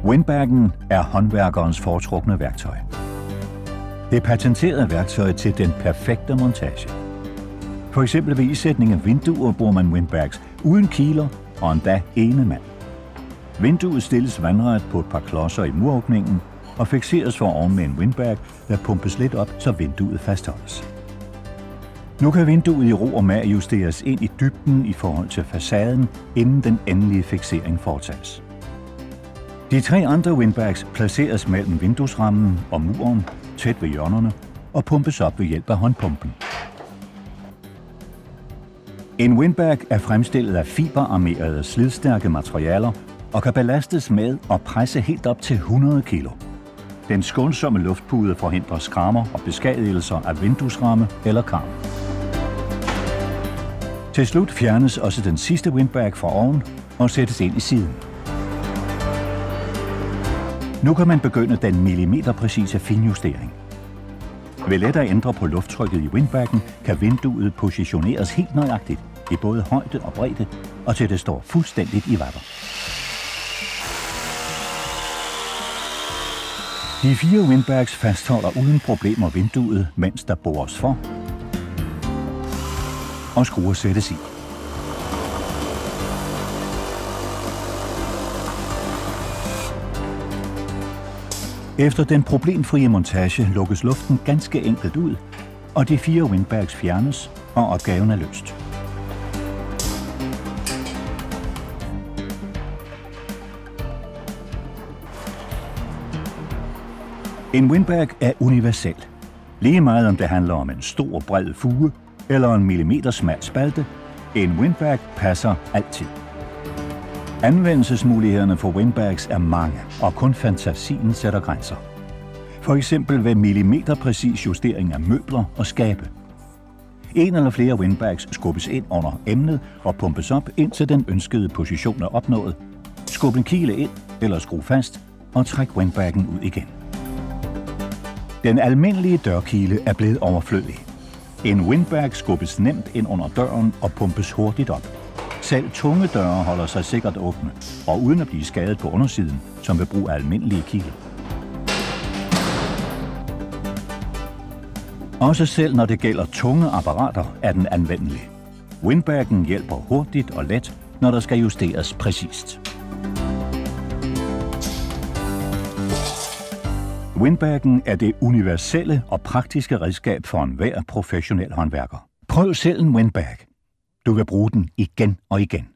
Windbaggen er håndværkerens foretrukne værktøj. Det er patenteret værktøj til den perfekte montage. For eksempel ved isætning af vinduer bruger man windbags uden kiler og endda ene mand. Vinduet stilles vandret på et par klodser i muråbningen og fikseres foroven med en windbag, der pumpes lidt op, så vinduet fastholdes. Nu kan vinduet i ro og mag justeres ind i dybden i forhold til facaden, inden den endelige fiksering foretages. De 3 andre windbags placeres mellem vinduesrammen og muren, tæt ved hjørnerne, og pumpes op ved hjælp af håndpumpen. En windbag er fremstillet af fiberarmerede slidstærke materialer og kan belastes med og presse helt op til 100 kg. Den skånsomme luftpude forhindrer skrammer og beskadigelser af vinduesramme eller karm. Til slut fjernes også den sidste windbag fra oven og sættes ind i siden. Nu kan man begynde den millimeterpræcise finjustering. Ved let at ændre på lufttrykket i windbaggen, kan vinduet positioneres helt nøjagtigt i både højde og bredde, og til det står fuldstændigt i vatter. De 4 windbags fastholder uden problemer vinduet, mens der bores for og skruer sættes i. Efter den problemfrie montage lukkes luften ganske enkelt ud, og de 4 windbags fjernes, og opgaven er løst. En windbag er universel. Lige meget om det handler om en stor, bred fuge eller en millimeter smal spalte, en windbag passer altid. Anvendelsesmulighederne for windbags er mange, og kun fantasien sætter grænser. For eksempel ved millimeterpræcis justering af møbler og skabe. En eller flere windbags skubbes ind under emnet og pumpes op, indtil den ønskede position er opnået. Skub en kile ind eller skru fast og træk windbaggen ud igen. Den almindelige dørkile er blevet overflødig. En windbag skubbes nemt ind under døren og pumpes hurtigt op. Selv tunge døre holder sig sikkert åbne, og uden at blive skadet på undersiden, som ved brug af almindelige kiler. Også selv når det gælder tunge apparater, er den anvendelig. Windbaggen hjælper hurtigt og let, når der skal justeres præcist. Windbaggen er det universelle og praktiske redskab for enhver professionel håndværker. Prøv selv en windbag. Du vil bruge den igen og igen.